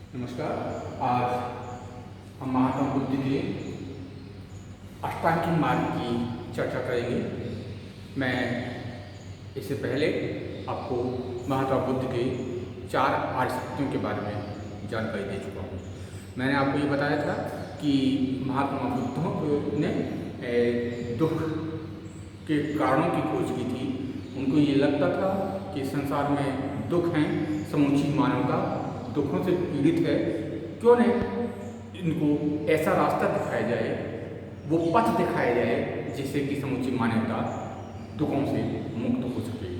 नमस्कार। आज हम महात्मा बुद्ध के अष्टांगिक मार्ग की चर्चा करेंगे। मैं इससे पहले आपको महात्मा बुद्ध के 4 आर्य सत्यों के बारे में जानकारी दे चुका हूँ। मैंने आपको ये बताया था कि महात्मा बुद्ध ने दुख के कारणों की खोज की थी। उनको ये लगता था कि संसार में दुख हैं, समूची मानवता दुखों से पीड़ित है, क्यों न इनको ऐसा रास्ता दिखाया जाए, वो पथ दिखाया जाए जिससे कि समूची मानवता दुखों से मुक्त हो सके।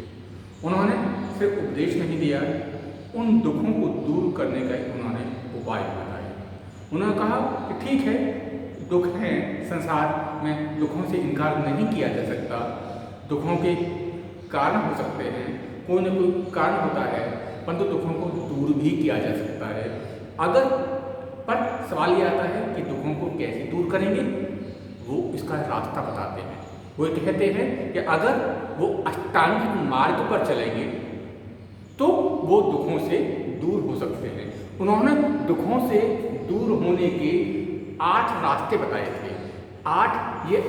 उन्होंने सिर्फ उपदेश नहीं दिया, उन दुखों को दूर करने का उन्होंने उपाय बताए। उन्होंने कहा कि ठीक है, दुख हैं, संसार में दुखों से इनकार नहीं किया जा सकता, दुखों के कारण हो सकते हैं, कोई न कोई कारण होता है, परंतु दुखों को दूर भी किया जा सकता है। अगर पर सवाल ये आता है कि दुखों को कैसे दूर करेंगे। वो इसका रास्ता बताते हैं। वो कहते हैं कि अगर वो अष्टांगिक मार्ग पर चलेंगे तो वो दुखों से दूर हो सकते हैं। उन्होंने दुखों से दूर होने के 8 रास्ते बताए थे। 8 ये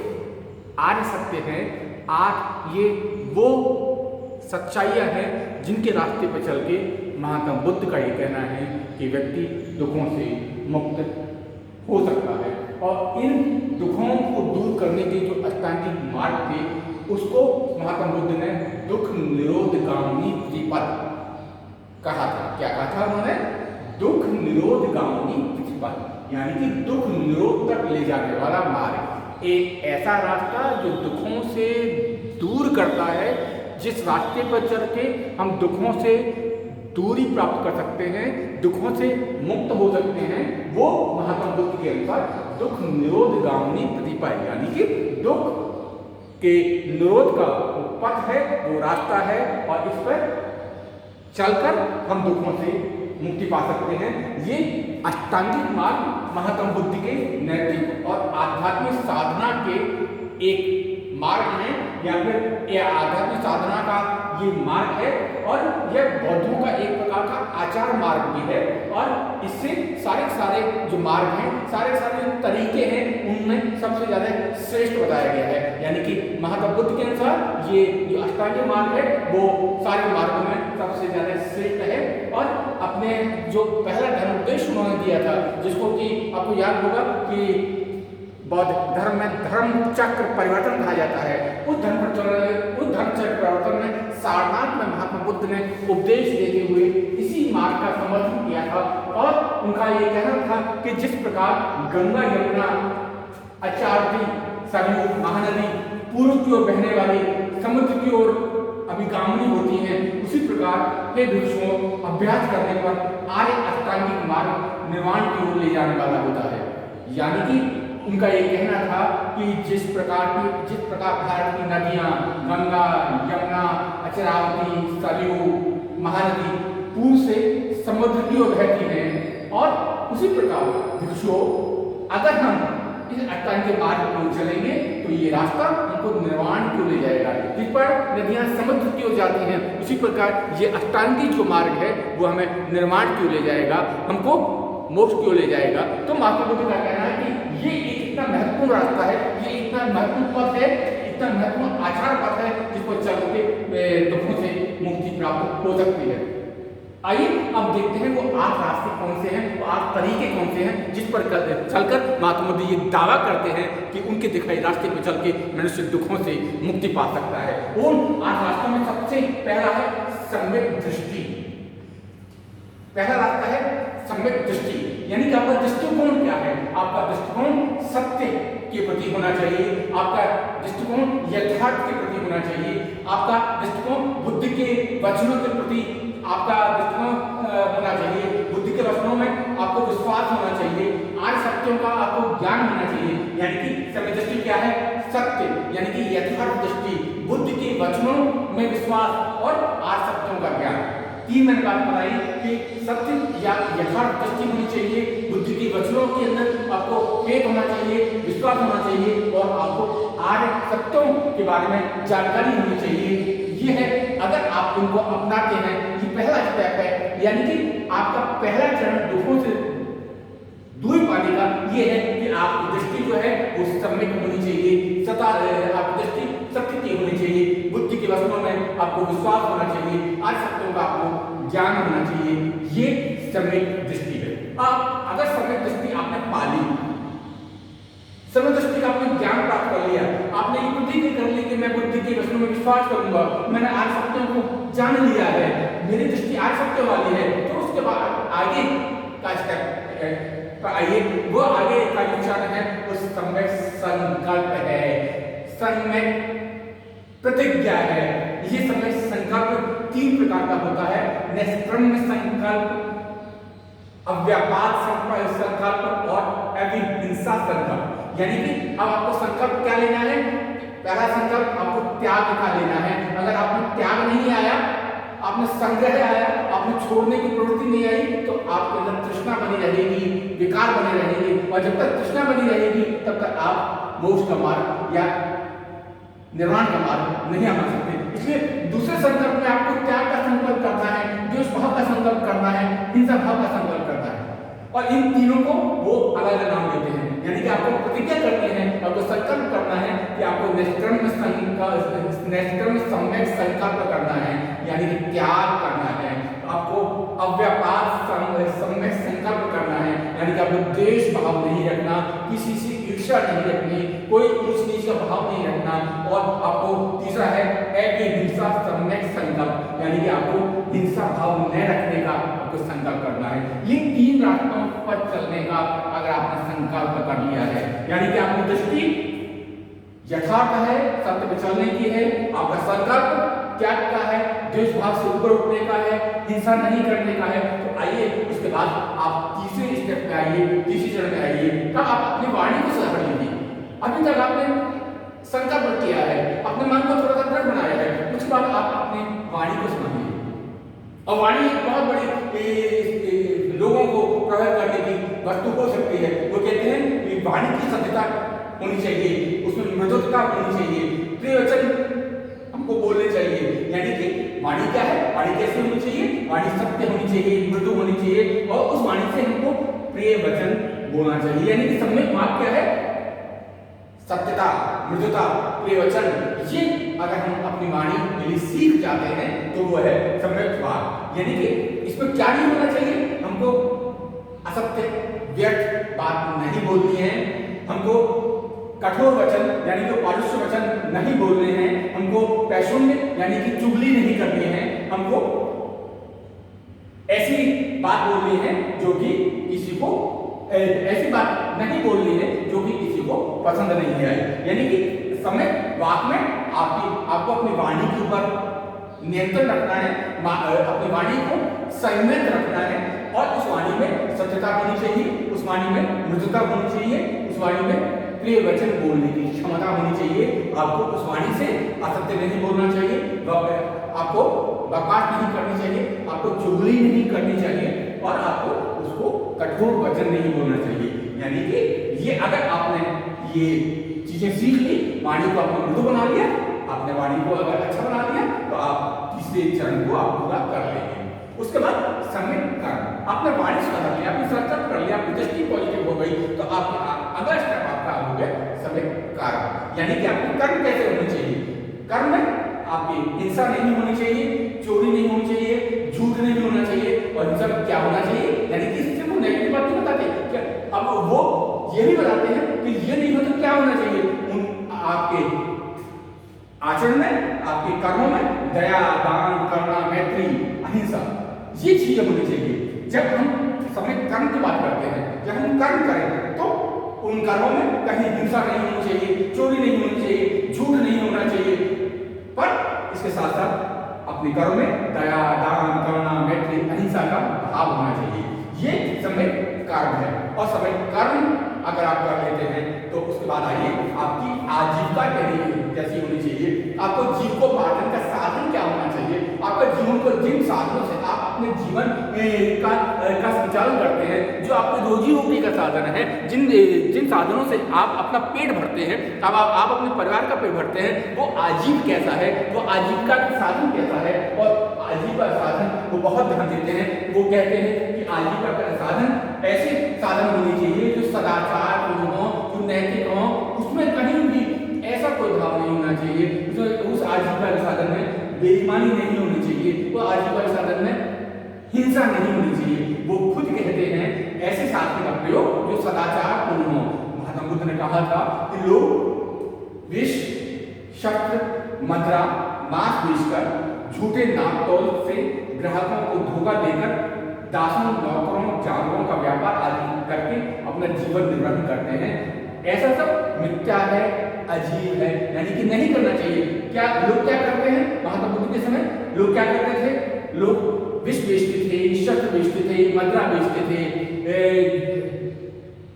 आर्य सत्य हैं, 8 ये वो सच्चाइयाँ हैं जिनके रास्ते पर चल के महात्मा बुद्ध का ये कहना है कि व्यक्ति दुखों से मुक्त हो सकता है। और इन दुखों को दूर करने के जो अष्टांगिक मार्ग थे, उसको महात्मा बुद्ध ने दुख निरोधगामिनी प्रतिपद कहा था। क्या कहा था उन्होंने? दुख निरोधगामिनी प्रतिपद, यानी कि दुख निरोध तक ले जाने वाला मार्ग। एक ऐसा रास्ता जो दुखों से दूर करता है, जिस रास्ते पर चल के हम दुखों से दूरी प्राप्त कर सकते हैं, दुखों से मुक्त हो सकते हैं, वो महात्मा बुद्ध के अनुसार दुख निरोधगामिनी प्रतिपद, यानी कि दुख के निरोध का पथ है, वो रास्ता है, और इस पर चलकर हम दुखों से मुक्ति पा सकते हैं। ये अष्टांगिक मार्ग महात्मा बुद्ध के नैतिक और आध्यात्मिक साधना के एक मार्ग है, या फिर यह आध्यात्मिक साधना का ये मार्ग है, और यह बौद्धों का एक प्रकार का आचार मार्ग भी है। और इससे सारे जो मार्ग हैं, सारे तरीके हैं, उनमें सबसे ज़्यादा श्रेष्ठ बताया गया है। यानी कि महात्मा बुद्ध के अनुसार ये जो अष्टांगिक मार्ग है वो सारे मार्गों में सबसे ज़्यादा श्रेष्ठ है। और अपने जो पहला धर्म उपदेश उन्होंने दिया था, जिसको कि आपको याद होगा कि बौद्ध धर्म में धर्म चक्र परिवर्तन कहा जाता है, उस धर्म चक्र परिवर्तन में सारनाथ में महात्मा बुद्ध ने उपदेश देते हुए इसी मार्ग का समर्थन किया था। और उनका ये कहना था कि जिस प्रकार गंगा, यमुना, अचारती, सरयू, महानदी पूर्व की ओर बहने वाली समुद्र की ओर अभिगामिनी होती हैं, उसी प्रकार हे भिक्षुओं, अभ्यास करने पर आर्य अष्टांगिक मार्ग निर्वाण की ओर ले जाने वाला होता है। यानी कि उनका ये कहना था कि जिस प्रकार भारत की नदियाँ गंगा, यमुना, अचरावती, सरयू, महानदी पूर्व से समुद्र की ओर बहती हैं, और उसी प्रकार भिक्षुओं, अगर हम इस अष्टांगिक मार्ग पर चलेंगे तो ये रास्ता हमको निर्वाण की ओर ले जाएगा। जिस पर नदियाँ समुद्र की ओर जाती हैं, उसी प्रकार ये अष्टांगिक जो मार्ग है वो हमें निर्वाण की ओर ले जाएगा, हमको मोक्ष की ओर ले जाएगा। तो महात्मा बुद्ध का कहना है कि ये इतना महत्वपूर्ण रास्ता है, ये इतना महत्वपूर्ण पथ है, इतना महत्वपूर्ण आचार पथ है, जिस पर चल के दुखों से मुक्ति प्राप्त हो सकती है। आइए अब देखते हैं वो 8 रास्ते कौन से हैं, वो 8 तरीके कौन से हैं जिस पर चलकर महात्मा बुद्ध ये दावा करते हैं कि उनके दिखाई रास्ते पर चल के मनुष्य दुखों से मुक्ति पा सकता है। उन 8 रास्तों में सबसे पहला है सम्यक दृष्टि। पहला रास्ता है सम्यक दृष्टि, यानी कि आपका दृष्टिकोण क्या है। आपका दृष्टिकोण सत्य के प्रति होना चाहिए, आपका दृष्टिकोण यथार्थ के प्रति होना चाहिए, आपका दृष्टिकोण बुद्ध के वचनों के प्रति आपका दृष्टिकोण होना चाहिए। बुद्ध के वचनों में आपको विश्वास होना चाहिए, आर्य सत्यों का आपको ज्ञान होना चाहिए। यानी कि सम्यक दृष्टि क्या है? सत्य, यानी कि यथार्थ दृष्टि, बुद्ध के वचनों में विश्वास और आर्य सत्यों का ज्ञान। 3 मैंने बात बताई कि सत्य या यथार्थ दृष्टि होनी चाहिए, बुद्ध के वचनों के अंदर आपको फेथ होना चाहिए, विश्वास होना चाहिए, और आपको आर्य सत्यों के बारे में जानकारी होनी चाहिए। ये है, अगर आप आप इनको अपनाते हैं, ये पहला स्टेप है। यानी कि आपका पहला चरण दुखों से दूर पाने का ये है कि आपकी दृष्टि जो है वो सम्यक होनी चाहिए, सदा आपकी दृष्टि सत्य की होनी चाहिए, बुद्धि की वस्तुओं में आपको विश्वास होना चाहिए, आज सत्यों का आपको ज्ञान होना चाहिए। ये सम्यक दृष्टि है। अब अगर सम्यक दृष्टि आपने पा ली, सम्यक दृष्टि का आपने ज्ञान प्राप्त कर लिया, आपने ये प्रतिज्ञा कर ली कि मैं बुद्धि की वस्तुओं में विश्वास करूंगा, मैंने आज सत्यों को जान लिया है, मेरी दृष्टि आज सत्य वाली है, तो उसके बाद आगे का स्टेप आइए, वो आगे का जो चरण है वो सम्यक संकल्प है, सम्यक प्रतिज्ञा है। ये सम्यक संकल्प 3 प्रकार का होता है, निष्क्रम्य संकल्प, अव्यापाद संकल्प और अविहिंसा संकल्प। यानी कि अब आपको संकल्प क्या लेना है? पहला संकल्प आपको त्याग का लेना है। अगर आपने त्याग नहीं आया, आपने संग्रह आया, आपने छोड़ने की प्रवृत्ति नहीं आई, तो आपके अंदर तृष्णा बनी रहेगी, विकार बने रहेंगे, और जब तक तृष्णा बनी रहेगी तब तक आप मोक्ष का मार्ग या निर्वाण का मार्ग नहीं अपना सकते। इसलिए दूसरे संकल्प में आपको त्याग का संकल्प करना है, द्वेष भाव का संकल्प करना है, हिंसा भाव का संकल्प करना है, और इन तीनों को वो अलग अलग नाम देते हैं। यानी कि आपको प्रतिज्ञा करनी है, आपको संकल्प करना है कि आपको निष्क्रम्य सम्यक संकल्प करना है, यानी कि त्याग करना है, आपको अव्यापाद सम्यक संकल्प करना है, यानी कि आपको द्वेष भाव नहीं रखना, किसी से ईर्ष्या नहीं रखनी, कोई ऊंच नीच का भाव नहीं रखना, और आपको तीसरा है अविहिंसा सम्यक संकल्प, यानी कि आपको हिंसा भाव न रखने का आपको संकल्प करना है। इन 3 रास्तों पर चलने का अगर आपने संकल्प कर लिया है, यानी कि आपकी दृष्टि यथार्थ है, सत्य पे चलने की है, आपका संकल्प त्याग का है, द्वेष भाव से ऊपर उठने का है, हिंसा नहीं करने का है, तो आइए उसके बाद आप तीसरे स्टेप पे आइए, तीसरे चरण में आइए, तब आप अपनी वाणी को सुधार लीजिए। अभी तक आपने संकल्प किया है, अपने मन को थोड़ा सा दृढ़ बनाया है, उसके बाद आप अपनी वाणी को सुधारिए। और वाणी एक बहुत बड़ी लोगों को प्रभावित करने की वस्तु हो सकती है। वो कहते हैं कि वाणी की सत्यता होनी चाहिए, उसमें मृदुता होनी चाहिए, प्रिय वचन हमको बोलने चाहिए। यानी कि वाणी क्या है, वाणी कैसे होनी चाहिए? वाणी सत्य होनी चाहिए, मृदु होनी चाहिए, और उस वाणी से हमको प्रिय वचन बोलना चाहिए। यानी कि सम्यक मार्ग क्या है? सत्यता, मृदुता, प्रिय वचन। ये अगर हम अपनी वाणी के लिए सीख जाते हैं तो वो है सम्यक मार्ग। यानी कि इसमें क्या नहीं होना चाहिए? हमको असत्य व्यर्थ बात नहीं बोलनी है, हमको कठोर वचन यानी कि पारुष्य वचन नहीं बोलने हैं, हमको पैशून्य यानी कि चुगली नहीं करनी है, हमको ऐसी बात बोलनी है जो कि किसी को ऐसी बात नहीं बोलनी है जो कि किसी को पसंद नहीं आए। यानी कि समय वाक में आपको अपनी वाणी के ऊपर नियंत्रण रखना है, अपनी वाणी को संयमित रखना है, और उस वाणी में सत्यता होनी चाहिए, उस वाणी में मृदुता होनी चाहिए, उस वाणी में प्रिय वचन बोलने की क्षमता होनी चाहिए। आपको उस वाणी से असत्य नहीं बोलना चाहिए, आपको बकवास नहीं करनी चाहिए, आपको चुगली नहीं करनी चाहिए, और आपको उसको कठोर वचन नहीं बोलना चाहिए। यानी कि ये अगर आपने ये चीजें सीख ली, वाणी को आपने मृदु बना लिया, आपने वाणी को अगर अच्छा बना लिया, तो आप तीसरे चरण को आप पूरा कर लेंगे। उसके बाद सम्यक कर्म, आपने वाणी सुधार लिया, आपने संकल्प कर लिया, आपकी दृष्टि पॉजिटिव हो गई, तो आपके अगला स्टेप आपका हो गया सम्यक कर्म। यानी कि आपके कर्म कैसे होने चाहिए? कर्म में आपकी हिंसा नहीं होनी चाहिए, चोरी नहीं होनी चाहिए, झूठ नहीं होना चाहिए, और इन सब क्या होना चाहिए? यानी कि इससे वो नेगेटिव बात नहीं बताते क्या, अब वो ये भी बताते हैं कि ये नहीं हो तो क्या होना चाहिए? उन आपके आचरण में, आपके कर्मों में दया, दान, करुणा, मैत्री, अहिंसा, ये चीजें होनी चाहिए। जब हम सम्यक कर्म की बात करते हैं, जब हम कर्म करें तो उन कर्मों में कहीं हिंसा नहीं होनी चाहिए, चोरी नहीं होनी चाहिए, झूठ नहीं होना चाहिए, पर इसके साथ साथ अपने कर्म में दया, दान, करुणा, मैत्री, अहिंसा का भाव होना चाहिए। ये सम्यक कर्म है। और सम्यक कर्म अगर आप कर लेते हैं तो उसके बाद आइए आपकी आजीविका कैसी होनी चाहिए, आपको जीविकोपार्जन का साधन क्या होना चाहिए, आपका जीवन को जिन साधनों से आप अपने जीवन का संचालन करते हैं, जो आपके रोजी रोटी का साधन है, जिन साधनों से आप अपना पेट भरते हैं, अब आप अपने परिवार का पेट भरते हैं, वो आजीव कैसा है, वो आजीविका का साधन कैसा है, और आजीविका साधन वो बहुत ध्यान देते हैं। वो कहते हैं कि आजीविका का साधन ऐसे साधन होने चाहिए जो सदाचार हो, जो नैतिक हो, उसमें कहीं भी ऐसा कोई भाव नहीं होना चाहिए, उस आजीविका के साधन में बेईमानी नहीं होनी चाहिए, वो आजीविका के साधन में हिंसा नहीं होनी चाहिए। वो खुद कहते हैं ऐसे साधन का प्रयोग जो सदाचार पूर्ण हो। महात्मा बुद्ध ने कहा था कि लोग विष, शस्त्र, मुद्रा, मांस बेचकर, झूठे नापतोल से ग्राहकों को धोखा देकर दासों, नौकरों, जानवरों का व्यापार आदि करके अपना जीवन निर्वाह करते हैं। ऐसा सब मिथ्या है, अजीब है, यानी कि नहीं करना चाहिए। क्या लोग क्या करते हैं महात्मा बुद्ध के समय? लोग क्या करते थे? लोग विष बेचते थे, शस्त्र बेचते थे, मुद्रा बेचते थे,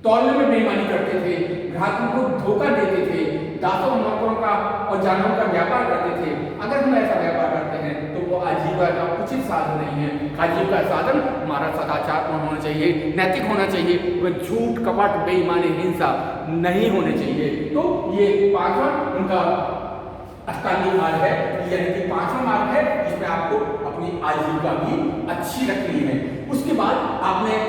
तौलने में बेईमानी करते थे, ग्राहकों को धोखा देते थे, दासों, नौकरों का और जानवरों का व्यापार करते थे। अगर हम ऐसा व्यापार करते हैं तो वो आजीविका का उचित साधन नहीं है। आजीविका का साधन हमारा सदाचार होना चाहिए, नैतिक होना चाहिए, वह झूठ, कपट, बेईमानी, हिंसा नहीं होने चाहिए। तो ये पांचवा उनका अष्टांगिक मार्ग है, यानी कि पांचवा मार्ग है जिसमें आपको अपनी आजीविका भी अच्छी रखनी है। उसके बाद आपने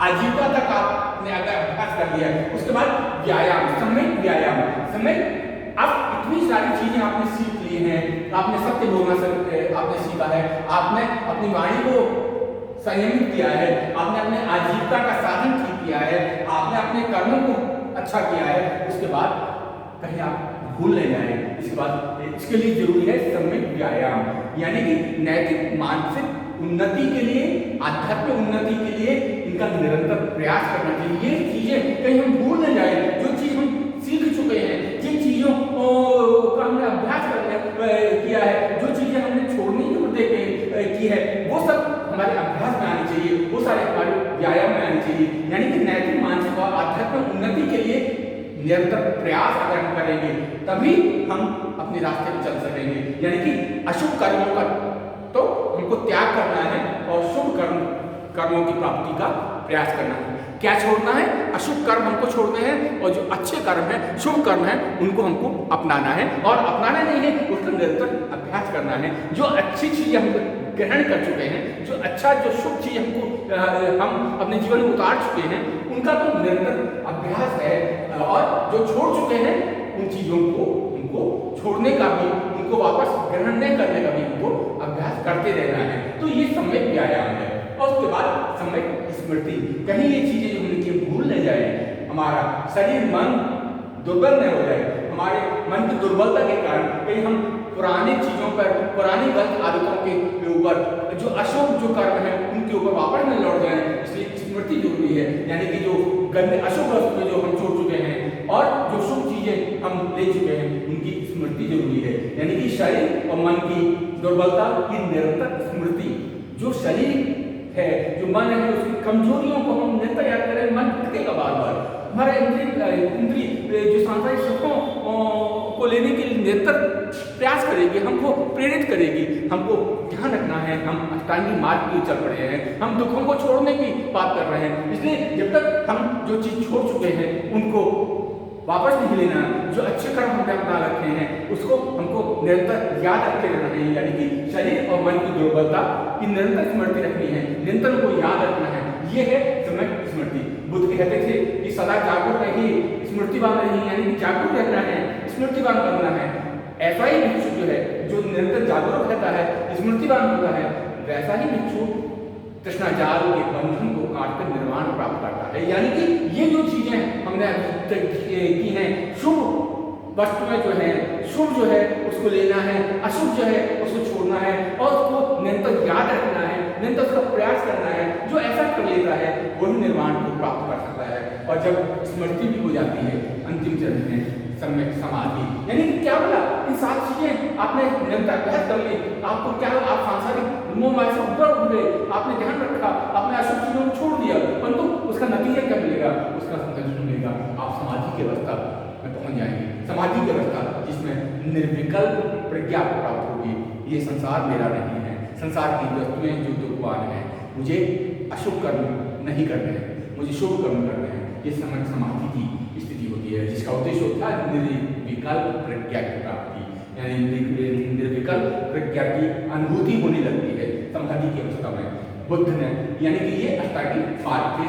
आजीविका तक आपने अगर अभ्यास कर लिया है, उसके बाद व्यायाम, समय व्यायाम, समय अब इतनी सारी चीजें आपने सीख ली हैं। आपने सत्य बोलना आपने सीखा है, आपने अपनी वाणी को संयमित किया है, आपने अपने आजीविका का साधन ठीक किया है, आपने अपने कर्मों को अच्छा किया है। उसके बाद कहीं आप भूल नहीं जाए। इसके बाद इसके लिए जरूरी है सम्यक व्यायाम, यानी कि नैतिक मानसिक उन्नति के लिए, आध्यात्मिक उन्नति के लिए इनका निरंतर प्रयास करना चाहिए। ये चीजें कहीं हम भूल न जाए, जो चीज हम सीख चुके हैं, जिन चीजों का हमने अभ्यास किया है, जो चीजें हमने छोड़ने की है, वो सब हमारे अभ्यास में आनी चाहिए, वो सारे हमारे व्यायाम में आनी चाहिए। यानी कि नैतिक, मानसिक और आध्यात्मिक उन्नति के लिए निरंतर प्रयास अगर हम करेंगे तभी हम अपने रास्ते पर चल सकेंगे। यानी कि अशुभ कर्मों का तो हमको त्याग करना है और शुभ कर्मों की प्राप्ति का प्रयास करना है। क्या छोड़ना है? अशुभ कर्म हमको छोड़ने हैं और जो अच्छे कर्म हैं, शुभ कर्म हैं, उनको हमको अपनाना है। और अपनाना नहीं है, उसका निरंतर अभ्यास करना है। जो अच्छी चीजें हम ग्रहण कर चुके हैं, जो अच्छा, जो शुभ चीज हमको हम अपने जीवन में उतार चुके हैं, उनका तो निरंतर अभ्यास है। और जो छोड़ चुके हैं उन चीजों को उनको छोड़ने का भी, उनको वापस ग्रहण नहीं करने का भी हमको अभ्यास करते रहना है। तो ये सम्यक व्यायाम है। और उसके बाद सम्यक स्मृति, कहीं ये चीजें जो हमने की भूल न जाए, हमारा शरीर मन दुर्बल न हो जाए। हमारे मन की दुर्बलता के कारण कहीं हम पुरानी चीजों पर, पुरानी गलत आदतों के ऊपर, जो अशुभ जो कर्म है उनके ऊपर वापस न लौट जाए, इसलिए स्मृति जरूरी है। यानी कि जो गंदे अशुभ वस्तुएं जो हम छोड़ चुके हैं और जो शुभ चीजें हम ले चुके हैं, उनकी स्मृति जरूरी है। यानी कि शरीर और मन की दुर्बलता की निरंतर स्मृति। जो शरीर है, जो मन है, उसकी कमजोरियों को हम निरंतर याद करें, मन भटकेगा बार बार। हमारा इंद्रिय जो सांसारिक सुखों को लेने के लिए निरंतर प्रयास करेगी, हमको प्रेरित करेगी। हमको ध्यान रखना है, हम अष्टांगी मार्ग की चल रहे हैं, हम दुखों को छोड़ने की बात कर रहे हैं। इसलिए जब तक हम जो चीज छोड़ चुके हैं उनको वापस नहीं लेना, जो अच्छे कर्म हमने अपना रखे हैं उसको हमको निरंतर याद रखते रहना है। यानी कि शरीर और मन की दुर्बलता की निरंतर स्मृति रखनी है, निरंतर उनको याद रखना है। ये है सम्यक स्मृति। बुद्ध कहते थे कि सदा जागरूक रहिए, स्मृतिवान रहिए, यानी कि जागरूक रहना है, स्मृतिवान बनना है। ऐसा ही भिक्षु जो है, जो निरंतर जागरूक रहता है, स्मृतिवान होता है, वैसा ही भिक्षु तृष्णाजाल के बंधन को काटकर निर्वाण प्राप्त करता है। यानी कि ये जो चीजें हमने की हैं, शुभ वस्तुएं जो है, शुभ जो है उसको लेना है, अशुभ जो है उसको छोड़ना है और उसको निरंतर याद रखना है, निरंतर उसका प्रयास करना है। जो ऐसा कर लेता है वही निर्वाण को प्राप्त कर सकता है। और जब स्मृति भी हो जाती है, अंतिम चरण में सम्यक समाधि। यानी कि क्या बोला, इन 7 चीजें आपने निरंतर अभ्यास कर ली, आपको क्या, आप सांसारिक मोह माया से ऊपर उठ गए, आपने ध्यान रखा, आपने अशुभ चीजों को छोड़ दिया, परंतु उसका नतीजा क्या मिलेगा? उसका संतोष मिलेगा। आप समाधि की अवस्था में पहुंच जाएंगे, समाधि की अवस्था जिसमें निर्विकल्प प्रज्ञा को प्राप्त होगी। ये संसार मेरा नहीं है, संसार की वस्तुएं जो दुर्गवान है, मुझे अशुभ कर्म नहीं करने हैं, मुझे शुभ कर्म करने हैं। ये समाधि की स्थिति होती है जिसका उद्देश्य होता है निर्विकल्प प्रज्ञा की प्राप्ति। यानी निर्विकल्प प्रज्ञा की अनुभूति होने लगती है समाधि की अवस्था में। बुद्ध ने यानी कि ये अष्टांगिक मार्ग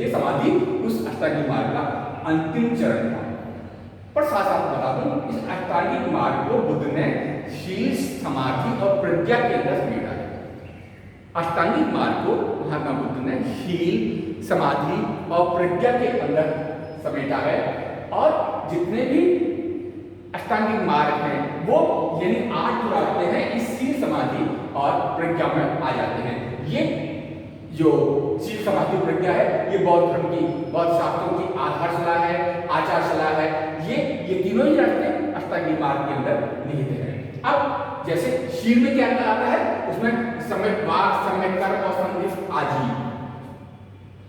ये समाधि उस अष्टांगिक मार्ग का अंतिम चरण था। पर साथ साथ बता दूं, इस अष्टांगिक मार्ग को बुद्ध ने शील, समाधि और प्रज्ञा के अंदर समेटा है। अष्टांगिक मार्ग को महात्मा बुद्ध ने शील, समाधि और प्रज्ञा के अंदर समेटा है। और जितने भी अष्टांगिक मार्ग हैं वो यानी 8 रास्ते हैं इस शील, समाधि और प्रज्ञा में आ जाते हैं। ये जो शील, समाधि, प्रज्ञा है ये बौद्ध धर्म की, बौद्ध शास्त्रों की आधारशिला है, आचारशिला है। ये तीनों ही रास्ते अष्टांगिक मार्ग के अंदर निहित हैं। अब जैसे शील में क्या आता है, उसमें सम्यक वाक, सम्यक कर्म और सम्यक आजीव,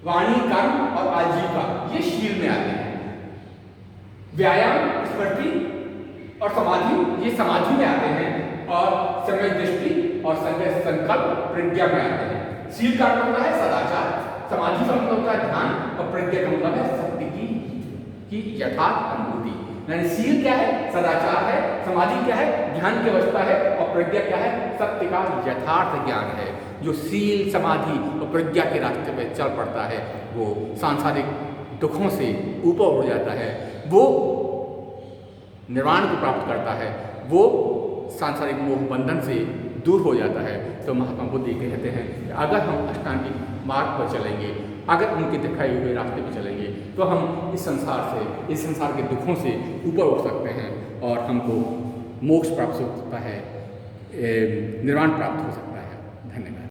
वाणी, कर्म और आजीविका ये शील में आते हैं। व्यायाम, स्मृति और समाधि ये समाधि में आते हैं। और समय दृष्टि और संकल्प प्रज्ञा में आते हैं। शील का मतलब है सदाचार, समाधि का मतलब होता है ध्यान और प्रज्ञा का मतलब है सत्य की यथार्थ अनुभूति। यानी शील क्या है, सदाचार है, समाधि क्या है, ध्यान की अवस्था है, और प्रज्ञा क्या है, सत्य का यथार्थ ज्ञान है। जो शील, समाधि और प्रज्ञा के रास्ते पे चल पड़ता है वो सांसारिक दुखों से ऊपर उठ जाता है, वो निर्वाण को प्राप्त करता है, वो सांसारिक मोह बंधन से दूर हो जाता है। तो महात्मा बुद्ध ये कहते हैं कि अगर हम अष्टांगिक मार्ग पर चलेंगे, अगर उनके दिखाए हुए रास्ते पर चलेंगे तो हम इस संसार के दुखों से ऊपर उठ सकते हैं और हमको मोक्ष प्राप्त हो सकता है, निर्वाण प्राप्त हो सकता है। धन्यवाद।